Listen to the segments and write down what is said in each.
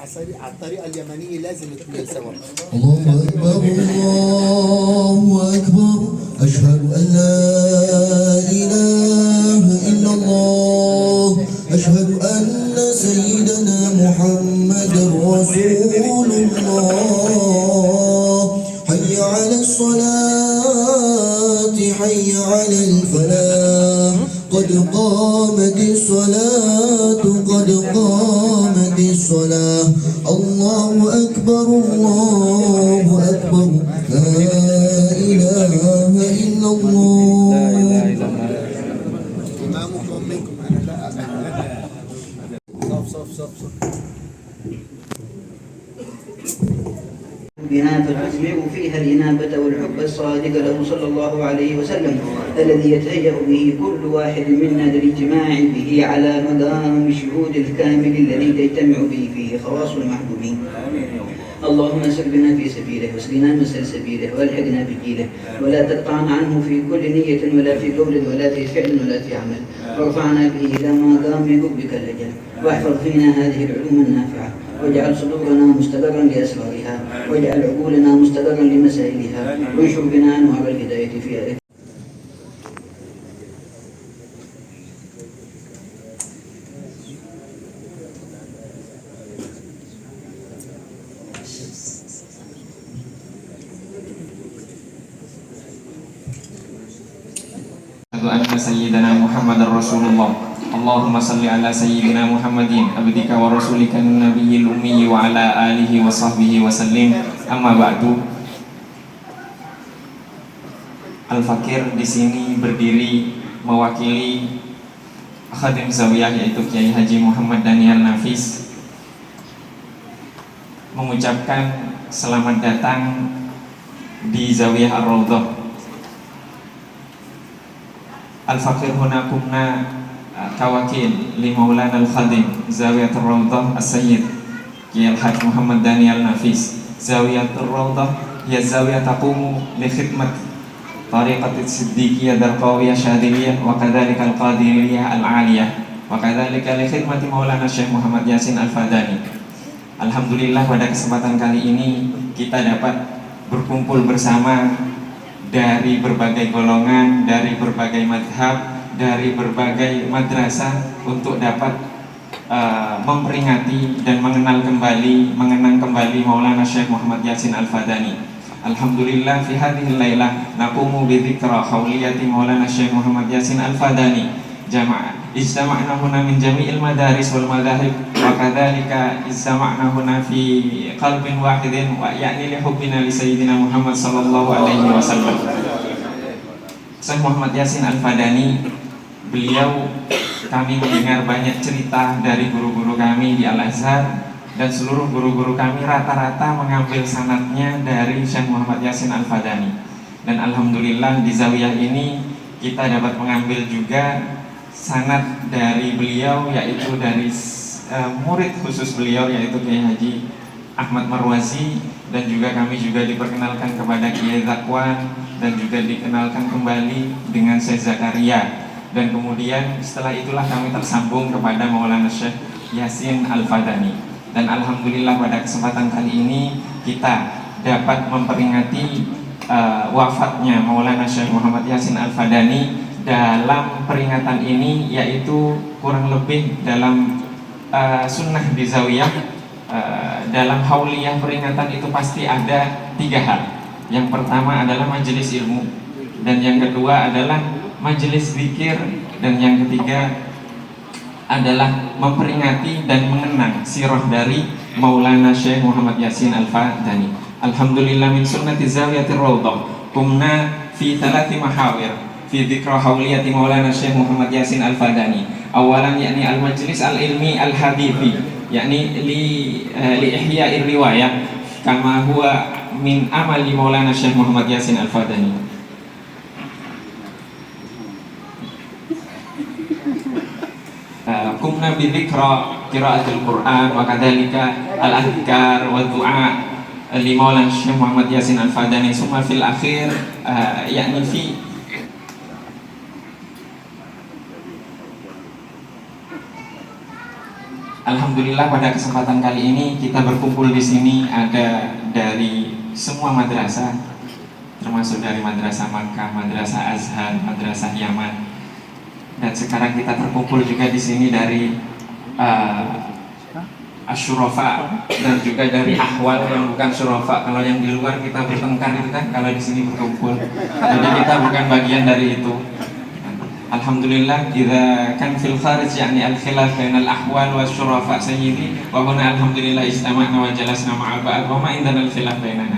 الطريقه اليمنيه لازم الاثنين سوا. الله أكبر الله أكبر أشهد أن لا إله إلا الله أشهد أن سيدنا محمد رسول الله حي على الصلاة حي على الفلاح قد قامت الصلاة قد قامت الصلاة الله أكبر الله أكبر لا إله إلا الله. إمامكم منكم. صف. بها فتثمر فيها الإنابة والحب الصادق له صلى الله عليه وسلم الذي يتهيأ به كل واحد منا للاجتماع به على مقام الشهود الكامل الذي تجتمع به فيه خواص المحبوبين. اللهم سر بنا في سبيله واسقنا من سلسبيله والحقنا بجيله ولا تقطعنا عنه في كل نية ولا في قول ولا في فعل ولا في عمل وارفعنا به إلى مقام حبك الأجل واحفظ فينا هذه العلوم النافعة واجعل صدورنا مستقرا لأسرارها واجعل عقولنا مستقرا لمسائلها وانشر بنا أنوار الهداية في أهلها. أن سيدنا محمد رسول الله اللهم صل على سيدنا محمد عبدك ورسولك النبي الأمي وعلى آله وصحبه وسلم أما بعد. Al-Fakir di sini berdiri mewakili Khadim Zawiyah yaitu Kiai Haji Muhammad Daniel Nafis mengucapkan selamat datang di Zawiyah Ar-Raudhah. Al-Fakir huna kumna kawakil li Maulana Al-Khadim Zawiyat Ar-Raudhah As-Sayyid Kiai Haji Muhammad Daniel Nafis. Zawiyat Ar-Raudhah ya zawiyah taqumu li khidmat tariqat as-siddiqiyah darqawiyah syadiliyah wa kadzalika al-qadiriyah al-aliyah wa kadzalika li khidmati Maulana Syekh Muhammad Yasin Al-Fadani. Alhamdulillah pada kesempatan kali ini kita dapat berkumpul bersama dari berbagai golongan, dari berbagai madhab, dari berbagai madrasah untuk dapat memperingati dan mengenang kembali Maulana Syekh Muhammad Yasin Al-Fadani. Alhamdulillah fi hadhil lailah naqumu bi dzikra hauliyati Maulana Syekh Muhammad Yasin Al-Fadani ijtama'na huna min jami'il madaris wal madahib wa kadzalika ijtama'na huna fi qalbin wahidin wa ya'ni li hubbina li sayyidina Muhammad sallallahu alaihi wasallam. Syekh Muhammad Yasin Al-Fadani, beliau kami mendengar banyak cerita dari guru-guru kami di Al-Azhar dan seluruh guru-guru kami rata-rata mengambil sanadnya dari Syekh Muhammad Yasin Al-Fadani. Dan alhamdulillah di Zawiyah ini kita dapat mengambil juga sanad dari beliau, yaitu dari murid khusus beliau yaitu Kiai Haji Ahmad Marwazi, dan juga kami juga diperkenalkan kepada Kiai Zakwan dan juga dikenalkan kembali dengan Syekh Zakaria, dan kemudian setelah itulah kami tersambung kepada Maulana Syekh Yasin Al-Fadani. Dan alhamdulillah pada kesempatan kali ini kita dapat memperingati wafatnya Maulana Syekh Muhammad Yasin Al-Fadani. Dalam peringatan ini yaitu kurang lebih dalam sunnah di Zawiyah, dalam hauliyah peringatan itu pasti ada 3 hal. Yang pertama adalah majelis ilmu, dan yang kedua adalah majelis zikir, dan yang ketiga adalah memperingati dan mengenang sirah dari Maulana Syekh Muhammad Yasin Al-Fadani. Alhamdulillah min sunnati Zawiyatir Raudhah kumna fi 3 mahawir fi dzikra hauliyati Maulana Syekh Muhammad Yasin Al-Fadani. Awalan yakni al-majlis al-ilmi al-hadithi yakni li ihya'ir riwayah kama huwa min amali Maulana Syekh Muhammad Yasin Al-Fadani. Kumna bi dzikra qiraatul Qur'an wa kadzalika al-adhkar wa du'a li Maulana Syekh Muhammad Yasin Al-Fadani. Summa fil akhir yakni fi Alhamdulillah pada kesempatan kali ini kita berkumpul di sini ada dari semua madrasah, termasuk dari Madrasah Makkah, Madrasah Azhar, Madrasah Yaman, dan sekarang kita terkumpul juga di sini dari Asyurafa dan juga dari Ahwal yang bukan Syurafa. Kalau yang di luar kita bertengkar itu kan, kalau di sini berkumpul, jadi kita bukan bagian dari itu. Alhamdulillah, idza kan fil kharij yani al-khilaf bain al-ahwal wa syurafa sayyidi wa huna alhamdulillah istama'na wa jalasna ma'a ba'd wa ma indana al-khilaf bainana.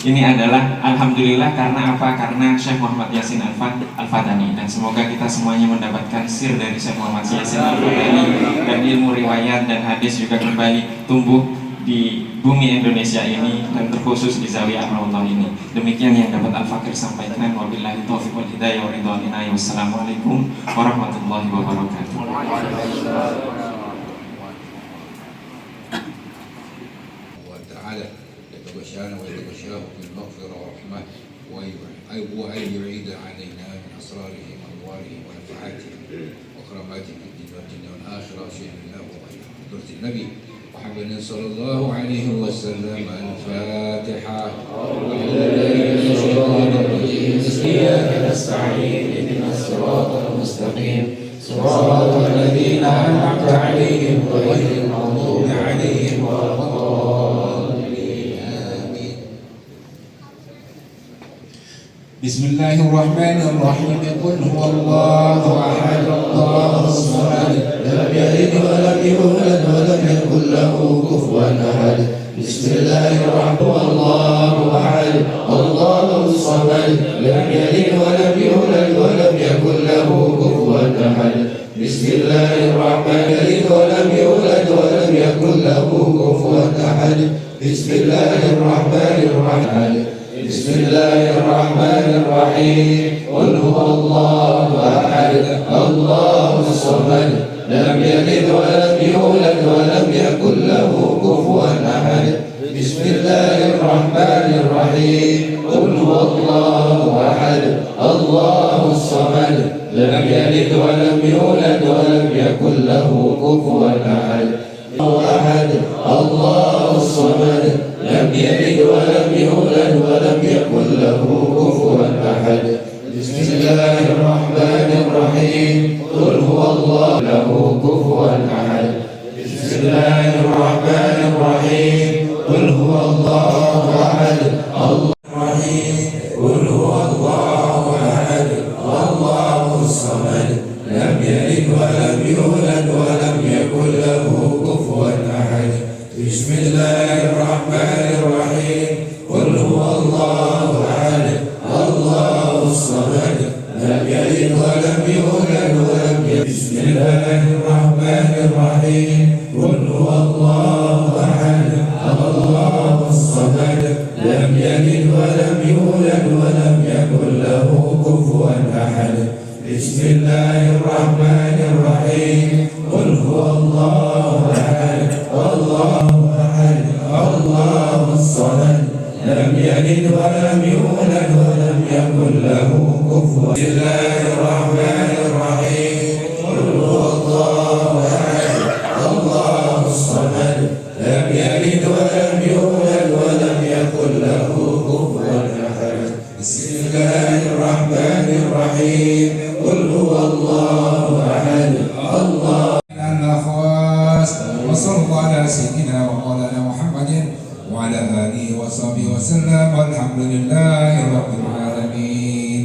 Ini adalah alhamdulillah karena apa? Karena Syekh Muhammad Yasin Al-Fadani, dan semoga kita semuanya mendapatkan sir dari Syekh Muhammad Yasin Al-Fadani, dan ilmu riwayat dan hadis juga kembali tumbuh di bumi Indonesia ini dan terkhusus di Zawiyah Ar-Raudhah ini. Demikian yang dapat Al-Fakir sampaikan. Wabillahi taufiq wal hidayah wa ridwan minna. Wassalamualaikum warahmatullahi wabarakatuh. وتعالى يتغشانا ويتغشاه بالمغفرة والرحمة وأن يعيد علينا من أسراره وأنواره ونفعاته وكراماته في الدنيا والآخرة شهد الله وحضرة النبي محمد صلى الله عليه وسلم. الفاتحة. إياك نستعين اهدنا الصراط المستقيم صراط الذين أنعمت عليهم غير المغضوب عليهم ولا الضالين. آمين. بسم الله الرحمن الرحيم. قل هو الله أحد الله الصمد لم يلد ولم يولد ولم يكن له كفوا أحد. بسم الله الرحمن الله أحد الله الصمد لم يلد ولم يولد ولم يكن له كفوا أحد. بسم الله الرحمن يلد ولم يولد ولم يكن له كفوا أحد. بسم الله الرحمن الرحيم. بسم الله الرحمن الرحيم. قل هو الله أحد الله الصمد لم يلد ولم يولد ولم يكن له كفوا أحد. بسم الله الرحمن الرحيم. قل هو الله أحد الله الصمد لم يلد ولم يولد ولم يكن له كفوا أحد. أحد الله الصمد لم يلد ولم يولد ولم يكن له كفوا أحد. بسم الله الرحمن الرحيم. قل هو الله له كفوا أحد. بسم الله الرحمن الرحيم. قل هو الله أحد الله الرحيم. قل هو الله أحد الله الصمد لم يلد ولم يولد ولم يكن له كفوا أحد. بسم الله الرحمن الرحيم. قل هو الله أحد الله الصمد لم يلد ولم يولد ولم يكن. بسم الله الرحمن الرحيم. قل هو الله أحد الله الصمد لم يلد ولم يولد ولم يكن له كفوا أحد. بسم الله الرحمن الرحيم. قل هو الله أحد الله أحد الله الصمد لم يلد ولم يولد ولم يكن له كفوا. بسم الله الرحمن الرحيم. قل هو الله أحد الله الصمد لم يلد ولم يولد ولم يكن له كفوا أحد. بسم الله الرحمن الرحيم. قل هو الله أحد الله النخواس. وصلى الله على سيدنا ومولانا محمد وعلى آله وصحبه وسلم والحمد لله رب العالمين.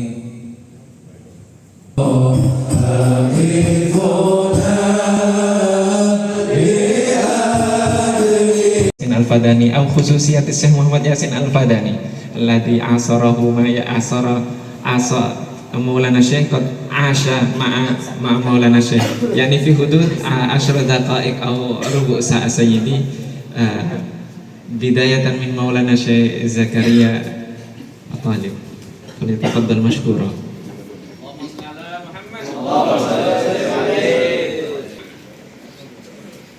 Al-Fadani atau khususiyat Syekh Muhammad Yasin Al-Fadani alladhi asarahu ma ya asara Maulana Syekh qad asha ma'a Maulana Syekh yani fi hudud 10 daqaiq atau rubu' sa'a sayyidi bidayatan min Maulana Syekh Zakaria At-Talib. Falyatafaddal mashkura.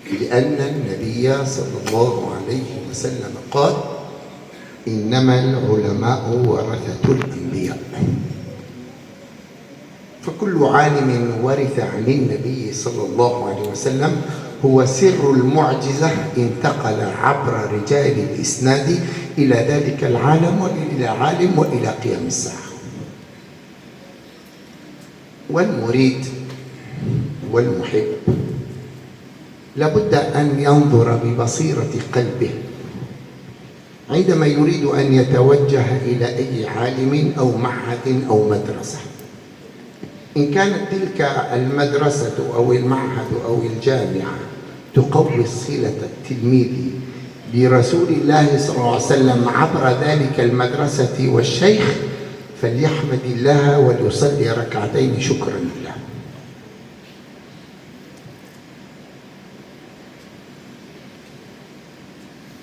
لأن النبي صلى الله عليه وسلم قال إنما العلماء ورثة الأنبياء فكل عالم ورث عن النبي صلى الله عليه وسلم هو سر المعجزة انتقل عبر رجال الإسناد إلى ذلك العالم وإلى قيام الساعة. والمريد والمحب لابد أن ينظر ببصيرة قلبه عندما يريد أن يتوجه إلى أي عالم أو معهد أو مدرسة. إن كانت تلك المدرسة أو المعهد أو الجامعة تقوي صلة التلميذ برسول الله صلى الله عليه وسلم عبر ذلك المدرسة والشيخ فليحمد الله وليصلي ركعتين شكرا لله.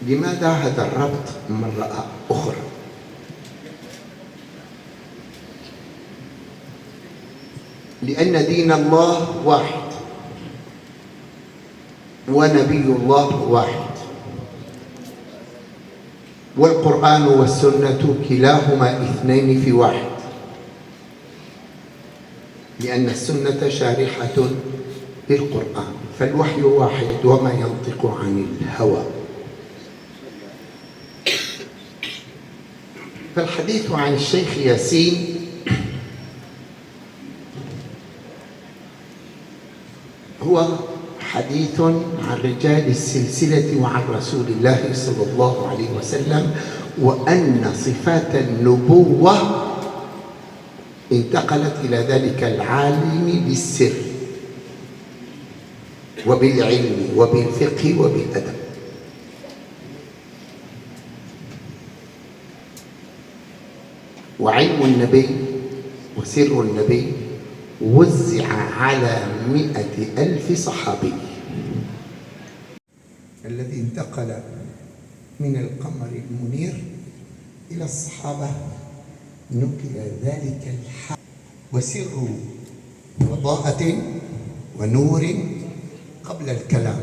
لماذا هذا الربط مرة أخرى؟ لأن دين الله واحد ونبي الله واحد، والقرآن والسنة كلاهما اثنين في واحد، لأن السنة شارحة للقرآن، فالوحي واحد وما ينطق عن الهوى. فالحديث عن الشيخ ياسين هو حديث عن رجال السلسلة وعن رسول الله صلى الله عليه وسلم، وأن صفات النبوة انتقلت إلى ذلك العالم بالسر وبالعلم وبالفقه وبالأدب. وعلم النبي وسر النبي وزع على 100,000 صحابي. الذي انتقل من القمر المنير إلى الصحابة نقل ذلك الحق وسر وضاءة ونور قبل الكلام.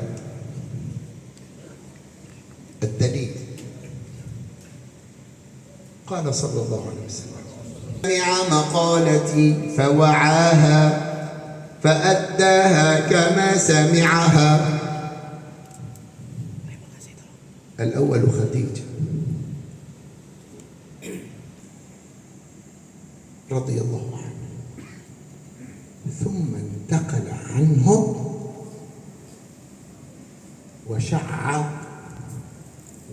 الدليل قال صلى الله عليه وسلم: سمع مقالتي فوعاها فأداها كما سمعها. الأول خديجة رضي الله عنها، ثم انتقل عنهم وشع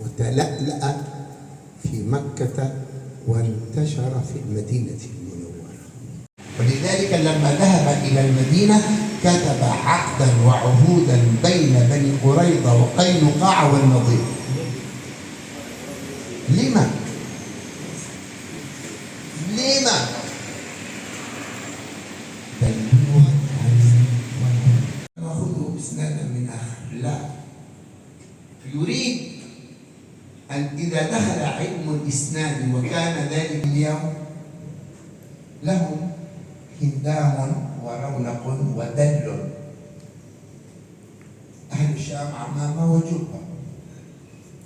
وتلألأ في مكة وانتشر في المدينة المنورة. ولذلك لما ذهب إلى المدينة كتب عقدا وعهودا بين بني قريظة وقينقاع والنضير. لما؟ نأخذه إسنادا من آخر، لا، يريد أن إذا دخل علم الإسناد وكان ذلك اليوم لهم هندام ورونق ودل. أهل الشام عمامة وجبة،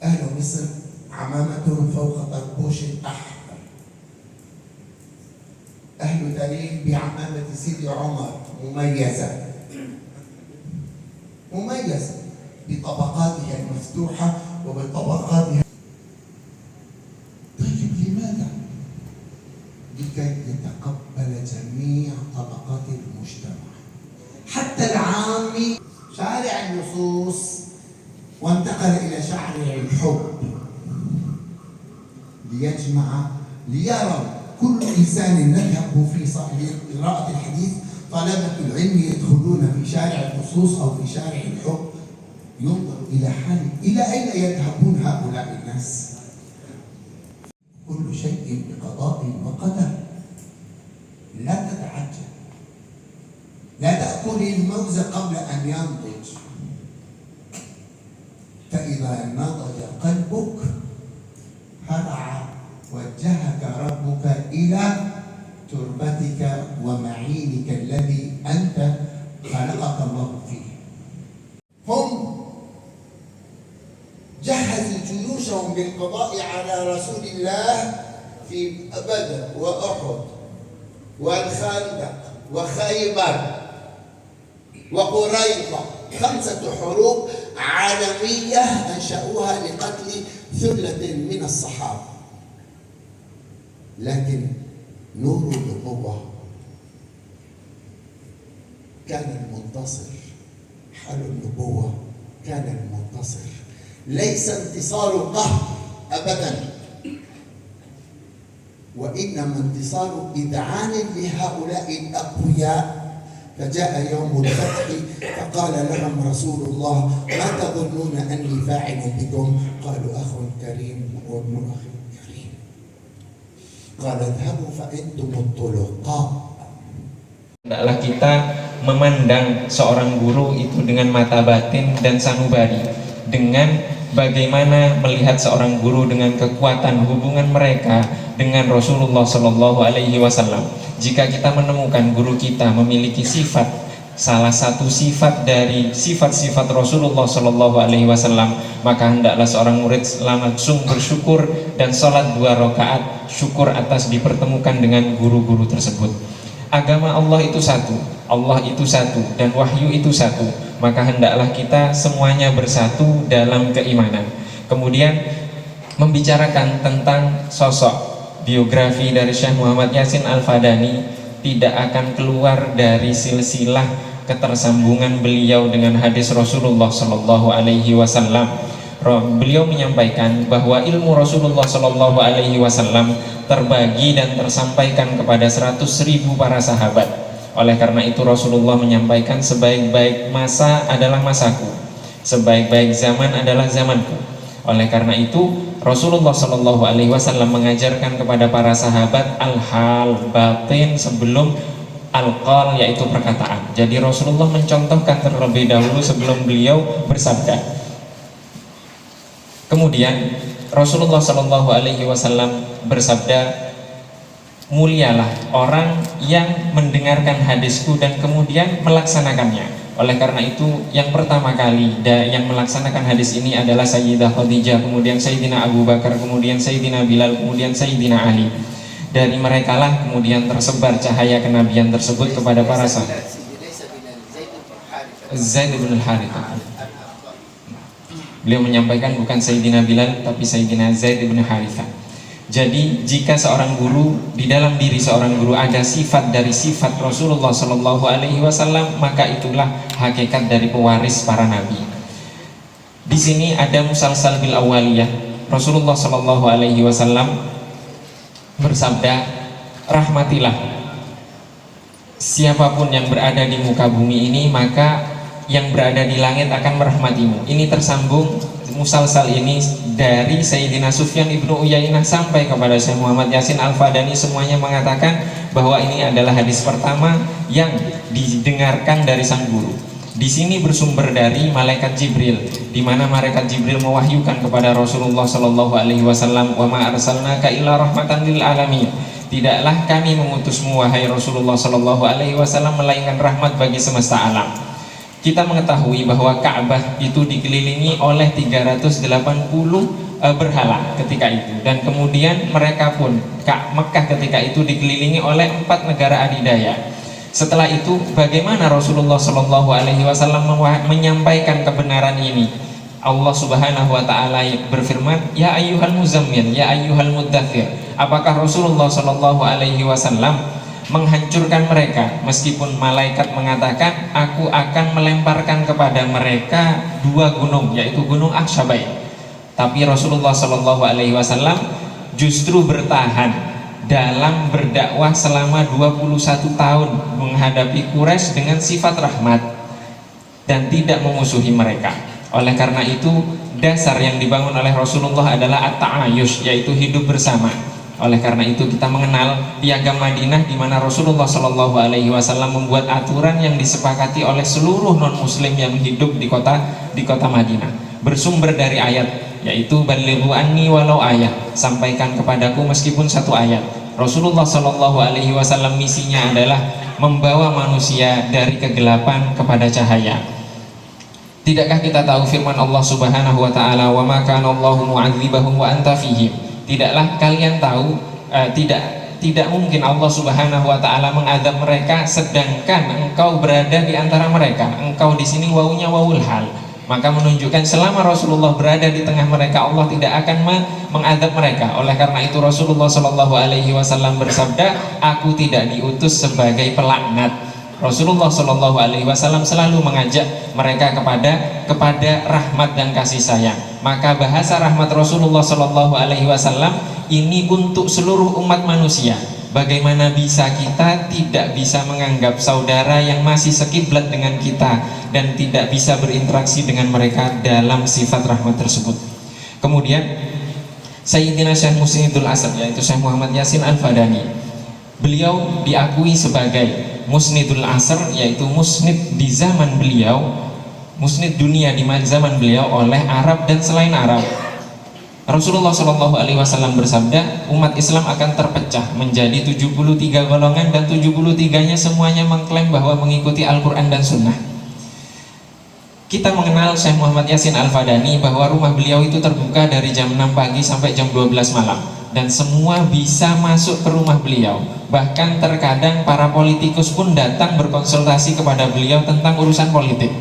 أهل مصر عمامة فوق طربوش أحمر، أهل تاريخ بعمامة سيدي عمر مميزة بطبقاتها المفتوحة وبطبقاتها. طيب لماذا؟ لكي يتقبل جميع طبقات المجتمع حتى العامي. شارع النصوص وانتقل إلى شارع الحب ليرى كل إنسان نذهب في قراءة الحديث. طلبة العلم يدخلون في شارع النصوص أو في شارع الحب، ينظر إلى حال إلى أين يذهبون هؤلاء الناس. كل شيء بقضاء وقدر، لا تتعجل، لا تأكل الموز قبل أن ينضج، فإذا نضج قلبك هرع وجهك ربك إلى تربتك ومعينك الذي أنت خلقك الله فيه. هم جهزوا جيوشهم بالقضاء على رسول الله في بدر وأحد والخندق وخيبر وقريظة 5 حروب عالمية أنشأوها لقتل ثلة من الصحابة. لكن نور النبوة كان المنتصر، حال النبوة كان المنتصر، ليس انتصار قهر أبدا، وإنما انتصار إذعان لهؤلاء الأقوياء. فجاء يوم الفتح فقال لهم رسول الله: ما تظنون أني فاعل بكم؟ قالوا: أخ كريم وابن أخ كريم. قال: اذهبوا فأنتم الطلقاء. Hendaklah kita memandang seorang guru itu dengan mata batin dan sanubari, dengan bagaimana melihat seorang guru dengan kekuatan hubungan mereka dengan Rasulullah Shallallahu Alaihi Wasallam. Jika kita menemukan guru kita memiliki sifat, salah satu sifat dari sifat-sifat Rasulullah Shallallahu Alaihi Wasallam, maka hendaklah seorang murid langsung bersyukur dan sholat 2 rakaat syukur atas dipertemukan dengan guru-guru tersebut. Agama Allah itu satu, Allah itu satu, dan wahyu itu satu, maka hendaklah kita semuanya bersatu dalam keimanan. Kemudian membicarakan tentang sosok biografi dari Syekh Muhammad Yassin Al-Fadani tidak akan keluar dari silsilah ketersambungan beliau dengan hadis Rasulullah Shallallahu Alaihi Wasallam. Beliau menyampaikan bahwa ilmu Rasulullah Shallallahu Alaihi Wasallam terbagi dan tersampaikan kepada 100.000 para sahabat. Oleh karena itu Rasulullah menyampaikan sebaik-baik masa adalah masaku, sebaik-baik zaman adalah zamanku. Oleh karena itu Rasulullah Shallallahu Alaihi Wasallam mengajarkan kepada para sahabat al-hal batin sebelum al-qal, yaitu perkataan. Jadi Rasulullah mencontohkan terlebih dahulu sebelum beliau bersabda. Kemudian Rasulullah Shallallahu Alaihi Wasallam bersabda, mulialah orang yang mendengarkan hadisku dan kemudian melaksanakannya. Oleh karena itu yang pertama kali yang melaksanakan hadis ini adalah Sayyidah Khadijah, kemudian Sayyidina Abu Bakar, kemudian Sayyidina Bilal, kemudian Sayyidina Ali. Dari merekalah kemudian tersebar cahaya kenabian tersebut kepada para sahabat. Zaid bin Harithah. Beliau menyampaikan bukan Sayyidina Bilal tapi Sayyidina Zaid bin Harithah. Jadi jika seorang guru, di dalam diri seorang guru ada sifat dari sifat Rasulullah Shallallahu Alaihi Wasallam, maka itulah hakikat dari pewaris para nabi. Di sini ada musalsal bil awaliyah. Rasulullah Shallallahu Alaihi Wasallam bersabda, rahmatilah siapapun yang berada di muka bumi ini, maka yang berada di langit akan merahmatimu. Ini tersambung musalsal ini dari Sayyidina Sufyan ibnu Uyainah sampai kepada Syekh Muhammad Yassin Al-Fadani. Semuanya mengatakan bahwa ini adalah hadis pertama yang didengarkan dari sang guru. Di sini bersumber dari malaikat Jibril, di mana malaikat Jibril mewahyukan kepada Rasulullah Shallallahu Alaihi Wasallam, wa ma arsalnaka illa rahmatan lil alamin. Tidaklah kami mengutusmu wahai Rasulullah Shallallahu Alaihi Wasallam melainkan rahmat bagi semesta alam. Kita mengetahui bahwa Ka'bah itu dikelilingi oleh 380 berhala ketika itu, dan kemudian mereka pun Mekah ketika itu dikelilingi oleh 4 negara adidaya. Setelah itu bagaimana Rasulullah Shallallahu Alaihi Wasallam menyampaikan kebenaran ini? Allah Subhanahu Wa Taala berfirman, ya ayyuhal muzammil, ya ayyuhal muddathir. Apakah Rasulullah Shallallahu Alaihi Wasallam menghancurkan mereka, meskipun malaikat mengatakan aku akan melemparkan kepada mereka 2 gunung, yaitu gunung Akshabai. Tapi Rasulullah Shallallahu Alaihi Wasallam justru bertahan dalam berdakwah selama 21 tahun menghadapi Quraisy dengan sifat rahmat dan tidak memusuhi mereka. Oleh karena itu dasar yang dibangun oleh Rasulullah adalah at-ta'ayush, yaitu hidup bersama. Oleh karena itu kita mengenal Piagam Madinah, di mana Rasulullah Shallallahu Alaihi Wasallam membuat aturan yang disepakati oleh seluruh non Muslim yang hidup di kota Madinah, bersumber dari ayat, yaitu balighu anni walau ayat, sampaikan kepadaku meskipun 1 ayat. Rasulullah Shallallahu Alaihi Wasallam misinya adalah membawa manusia dari kegelapan kepada cahaya. Tidakkah kita tahu firman Allah Subhanahu Wa Taala, wa ma kana Allahu mu'adzibahum wa anta fihim. Tidaklah kalian tahu, tidak mungkin Allah Subhanahu wa taala mengadab mereka sedangkan engkau berada di antara mereka. Engkau di sini wawunya wawul hal. Maka menunjukkan selama Rasulullah berada di tengah mereka, Allah tidak akan mengadab mereka. Oleh karena itu Rasulullah Shallallahu Alaihi Wasallam bersabda, aku tidak diutus sebagai pelaknat. Rasulullah Shallallahu Alaihi Wasallam selalu mengajak mereka kepada rahmat dan kasih sayang. Maka bahasa rahmat Rasulullah Shallallahu Alaihi Wasallam ini untuk seluruh umat manusia. Bagaimana bisa kita tidak bisa menganggap saudara yang masih sekiblat dengan kita dan tidak bisa berinteraksi dengan mereka dalam sifat rahmat tersebut. Kemudian Sayyidina Syekh Musnidul Asr, yaitu Syekh Muhammad Yasin Al-Fadani, beliau diakui sebagai Musnidul Asr, yaitu musnid di zaman beliau, musnid dunia di zaman beliau oleh Arab dan selain Arab. Rasulullah Shallallahu Alaihi Wasallam bersabda, umat Islam akan terpecah menjadi 73 golongan dan 73-nya semuanya mengklaim bahwa mengikuti Al-Quran dan Sunnah. Kita mengenal Syekh Muhammad Yasin Al-Fadani bahwa rumah beliau itu terbuka dari jam 6 pagi sampai jam 12 malam dan semua bisa masuk ke rumah beliau. Bahkan terkadang para politikus pun datang berkonsultasi kepada beliau tentang urusan politik.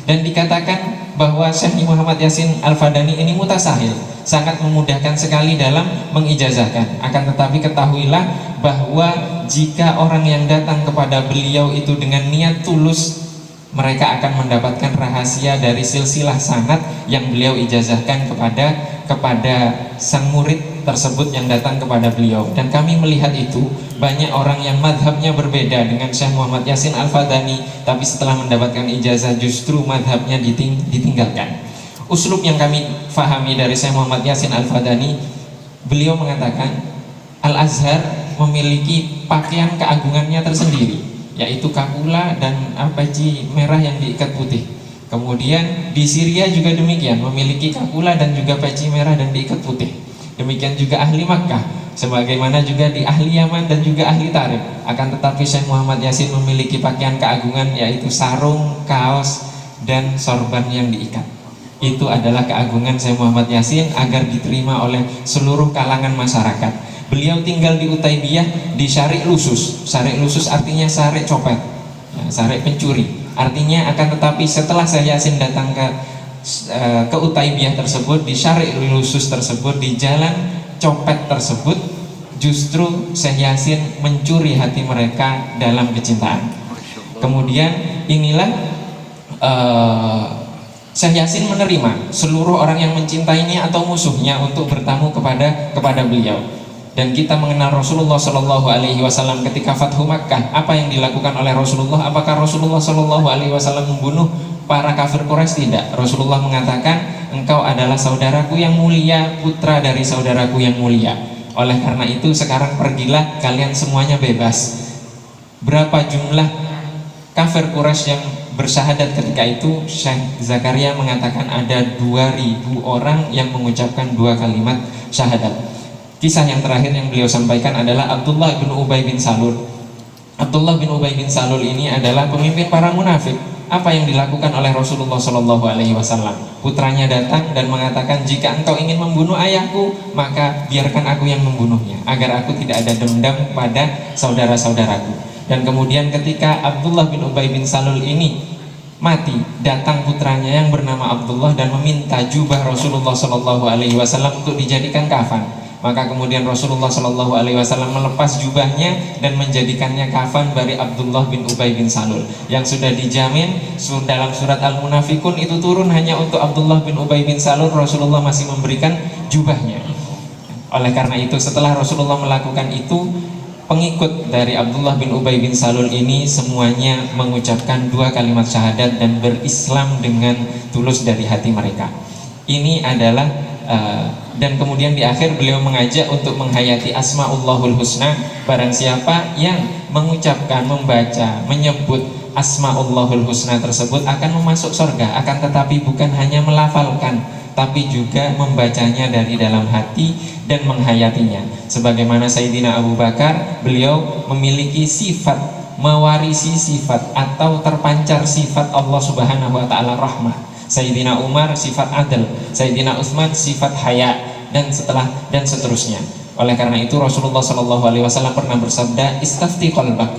Dan dikatakan bahwa Syekh Muhammad Yasin Al-Fadani ini mutasahil, sangat memudahkan sekali dalam mengijazahkan. Akan tetapi ketahuilah bahwa jika orang yang datang kepada beliau itu dengan niat tulus, mereka akan mendapatkan rahasia dari silsilah sanad yang beliau ijazahkan kepada sang murid tersebut yang datang kepada beliau. Dan kami melihat itu, banyak orang yang madhabnya berbeda dengan Syekh Muhammad Yasin Al-Fadani, tapi setelah mendapatkan ijazah justru madhabnya ditinggalkan. Uslub yang kami fahami dari Syekh Muhammad Yasin Al-Fadani, beliau mengatakan Al-Azhar memiliki pakaian keagungannya tersendiri, yaitu kapula dan peci merah yang diikat putih. Kemudian di Syria juga demikian, memiliki kapula dan juga peci merah dan diikat putih. Demikian juga ahli Makkah, sebagaimana juga di ahli Yaman dan juga ahli Tarif. Akan tetapi Syekh Muhammad Yasin memiliki pakaian keagungan, yaitu sarung, kaos, dan sorban yang diikat. Itu adalah keagungan Syekh Muhammad Yasin agar diterima oleh seluruh kalangan masyarakat. Beliau tinggal di Utaibiyah di Syari' Lusus. Syari' Lusus artinya syari' copet, syari' pencuri. Artinya akan tetapi setelah Syekh Yasin datang ke Utaibiyah tersebut, di Syari' Lusus tersebut, di jalan copet tersebut, justru Syekh Yasin mencuri hati mereka dalam kecintaan. Kemudian inilah Syekh Yasin menerima seluruh orang yang mencintainya atau musuhnya untuk bertamu kepada beliau. Dan kita mengenal Rasulullah Shallallahu Alaihi Wasallam ketika Fathu Makkah, apa yang dilakukan oleh Rasulullah? Apakah Rasulullah Shallallahu Alaihi Wasallam membunuh para kafir Quraisy? Tidak. Rasulullah mengatakan, engkau adalah saudaraku yang mulia, putra dari saudaraku yang mulia. Oleh karena itu sekarang pergilah, kalian semuanya bebas. Berapa jumlah kafir Quraisy yang bersyahadat ketika itu? Syekh Zakaria mengatakan ada 2000 orang yang mengucapkan 2 kalimat syahadat. Kisah yang terakhir yang beliau sampaikan adalah Abdullah bin Ubay bin Salul. Abdullah bin Ubay bin Salul ini adalah pemimpin para munafik. Apa yang dilakukan oleh Rasulullah Shallallahu Alaihi Wasallam? Putranya datang dan mengatakan, jika engkau ingin membunuh ayahku, maka biarkan aku yang membunuhnya, agar aku tidak ada dendam pada saudara-saudaraku. Dan kemudian ketika Abdullah bin Ubay bin Salul ini mati, datang putranya yang bernama Abdullah dan meminta jubah Rasulullah Shallallahu Alaihi Wasallam untuk dijadikan kafan. Maka kemudian Rasulullah Shallallahu Alaihi Wasallam melepas jubahnya dan menjadikannya kafan bagi Abdullah bin Ubay bin Salul yang sudah dijamin dalam surat Al-Munafikun itu turun hanya untuk Abdullah bin Ubay bin Salul. Rasulullah masih memberikan jubahnya. Oleh karena itu setelah Rasulullah melakukan itu, pengikut dari Abdullah bin Ubay bin Salul ini semuanya mengucapkan 2 kalimat syahadat dan berislam dengan tulus dari hati mereka. Ini adalah dan kemudian di akhir beliau mengajak untuk menghayati Asmaullahul Husna. Barang siapa yang mengucapkan, membaca, menyebut Asmaullahul Husna tersebut akan masuk surga. Akan tetapi bukan hanya melafalkan, tapi juga membacanya dari dalam hati dan menghayatinya. Sebagaimana Sayyidina Abu Bakar, beliau memiliki sifat, mewarisi sifat atau terpancar sifat Allah Subhanahu wa taala rahmah. Sayyidina Umar sifat adil, Sayyidina Utsman sifat haya, dan seterusnya. Oleh karena itu Rasulullah SAW pernah bersabda, istafti qalbak,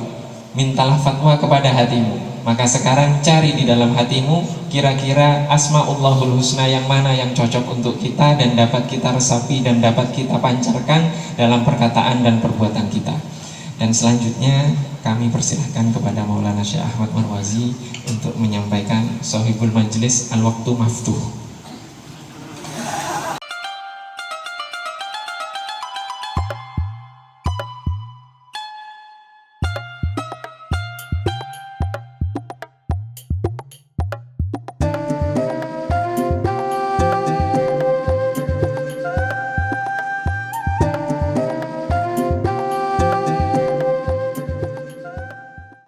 mintalah fatwa kepada hatimu. Maka sekarang cari di dalam hatimu kira-kira Asmaullahul Husna yang mana yang cocok untuk kita dan dapat kita resapi dan dapat kita pancarkan dalam perkataan dan perbuatan kita. Dan selanjutnya kami persilahkan kepada Maulana Syekh Ahmad Marwazi untuk menyampaikan Sohibul Majlis Al-Waqtu Maftuh.